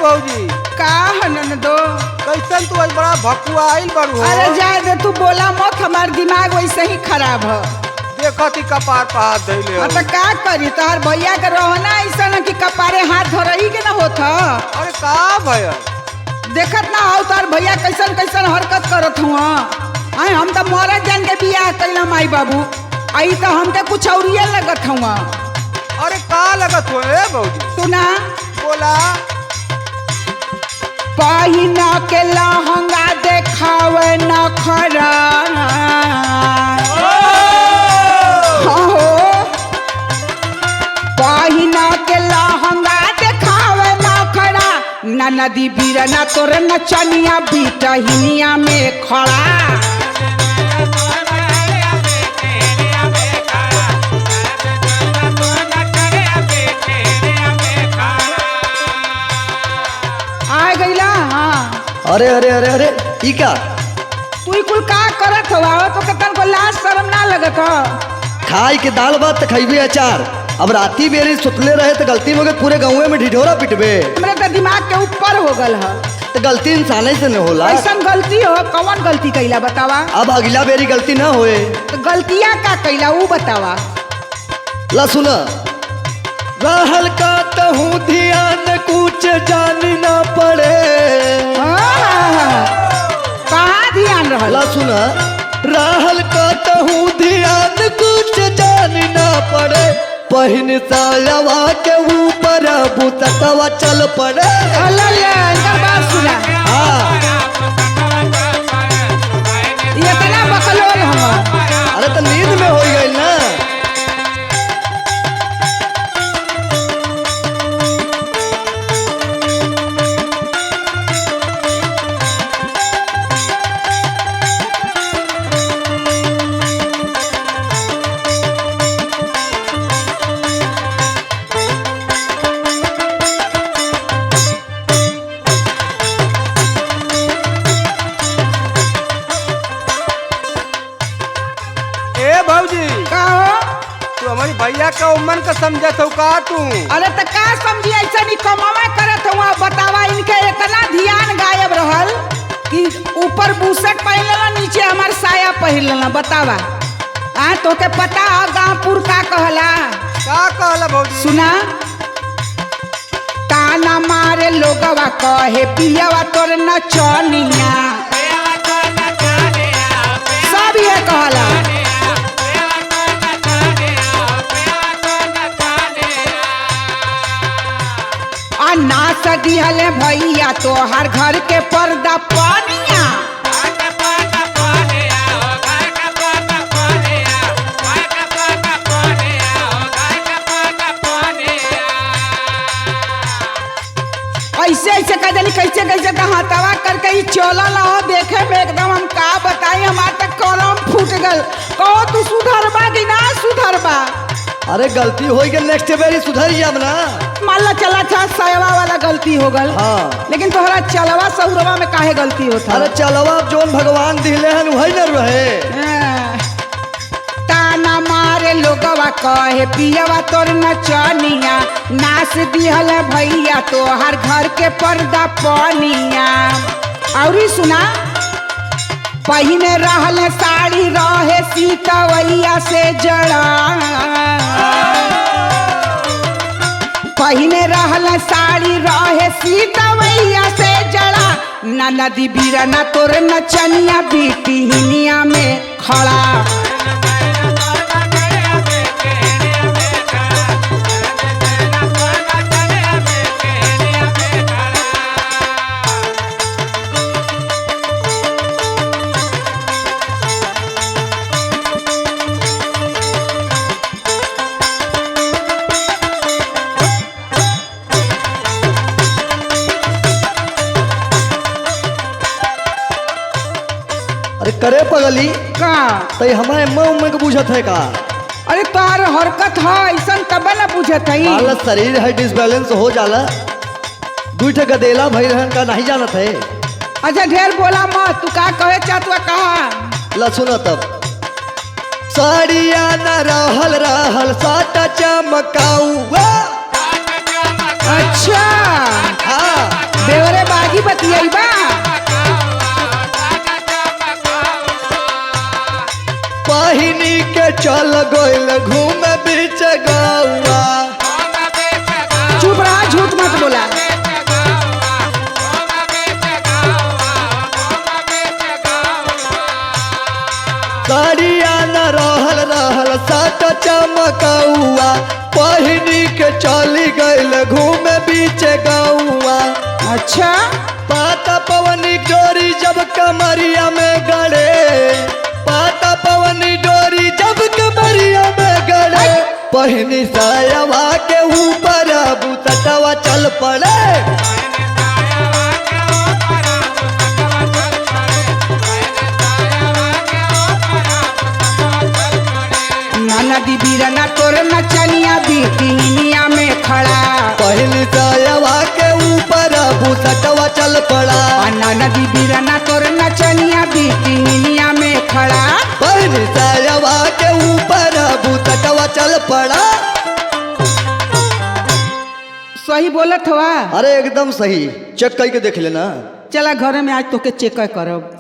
भौजी का हनन दो कैसन तू आज बड़ा भकुआ आइल बड़ू हो। अरे जाए दे तू बोला मत, हमार दिमाग वैसे ही खराब है। देखती कपार पर हाथ धइले हो। तो का करी, तोहर भैया के रहना ऐसा न कि कपारे हाथ धरही के ना होत ह। अरे का भैया देखत ना हो तोहर भैया कैसन कैसन हरकत करत हुआ। हम तो मरद जान के बियाह कैला माई बाबू, आई तो हमके कुछ औरिये लगत हुआ। अरे का लगत हो ए भौजी सुना बोला। पहिना के लहंगा देखावे नखरा पहिना के लहंगा देखावे नखरा ना नदी बीरना तोर नचनिया बिटहिनिया में खड़ा। आ गईला हाँ। अरे अरे अरे अरे ई का तू कुल का करत हवा तो कतन को लाज शर्म ना लगत ह। खाई के दाल भात खइबे अचार, अब राती बेरी सुतले रहे तो गलती हो गई, पूरे गाँव में ढिढोरा पिटबे। हमरे तो दिमाग के ऊपर हो गल है। तो गलती इंसान से न होला। ऐसा गलती हो कौन गलती कैला बतावा। अब अगला बेरी गलती ना होए। तो गलतियां का कैला वो बतावा। ला सुना, रहल का तहु ध्यान कुछ जान ना पड़े। कहाँ ध्यान रहल। ला सुना, रहल का तहु ध्यान कुछ जान ना पड़े, पहिन सालवा के ऊपर बुतवा चल पड़े। इनका बात सुना। हाँ इतना बकलोल हम। अरे तो नींद में हो गई ना। भैया का उम्र का समझत हो का तू। अरे तो का समझी, ऐसा नहीं कमावा करत हुआ। बतावा इनके इतना ध्यान गायब रहल कि ऊपर बुशर्ट पहन लेला, नीचे हमार साया पहन लेला। बतावा तो के पता गाँवपुर का कहला। का कहला भौजी सुना, ताना मारे लोगवा कहे पियावा तोर नचनिया, सब ये कहला। नाच दिहले भैया तो हर घर के पर्दा पानिया। ऐसे ऐसे कह देनी, कैसे कैसे तो हाथवा करके ही चलल हो। देखे में एकदम हम का बताई, हमार तक कलम फूट गल। कहो तू सुधरबा कि ना सुधरबा। अरे गलती हो गई, नेक्स्ट बेरी सुधर जाब ना। मान ला चला था सयवा वाला गलती हो गल। हाँ। लेकिन तोहरा चलवा सौरवा में काहे गलती होता। अरे चलवा जोन भगवान दिले हन वही न रहे। ताना मारे लोगवा कहे पियवा तोर नचनिया, नाच दिहल भैया तो हर घर के पर्दा पानिया। और सुना, पहिने रहल साड़ी रहे सीतवैया से जड़ा, पहिने रहल साड़ी रहे सीतवैया से जड़ा। ना नदी बीरना तोर नचनिया बिटिहिनिया में खड़ा। अरे करे पगली का तो हमारे मुँह के बुझत है का। अरे तार हरकत है ऐसा तब न बुझत है। माला शरीर है डिसबैलेंस हो जाला, दूठे गदेला भई रहन का नहीं जानत है। अच्छा ढेर बोला मत, तू का कहे चाहत कहा। ला सुनो तब, साड़िया न रहल रहल साटा चमकाऊ। अच्छा हाँ बतियाइबा। पहिनी के चल गइल घूमे बीच गौआ। चुप रहा, झूठ मत बोला। करिया न रहल रहल साट चमकौआ। पहिनी के चली गइल घूमे बीच गौआ। अच्छा, पाता पवनी डोरी जब कमरिया में गड़े, पाता पवनी डोरी जब कमरिया में गड़े, पहिनी सायवा के ऊपर बुतटवा चल पड़े। नाना दी बीरना तोर नचनिया बिकिनिया में खड़ा। पहिनी सायवा के ऊपर बुतटवा चल पड़ा। नाना दी बीरना तोर नचनिया बिकिनिया में खड़ा। पहिनी सायवा के ऊपर बुतटवा चल पड़ा। सही बोलत हवा। अरे एकदम सही, चेक करके देख लेना। चला घर में आज तोके चेक करब।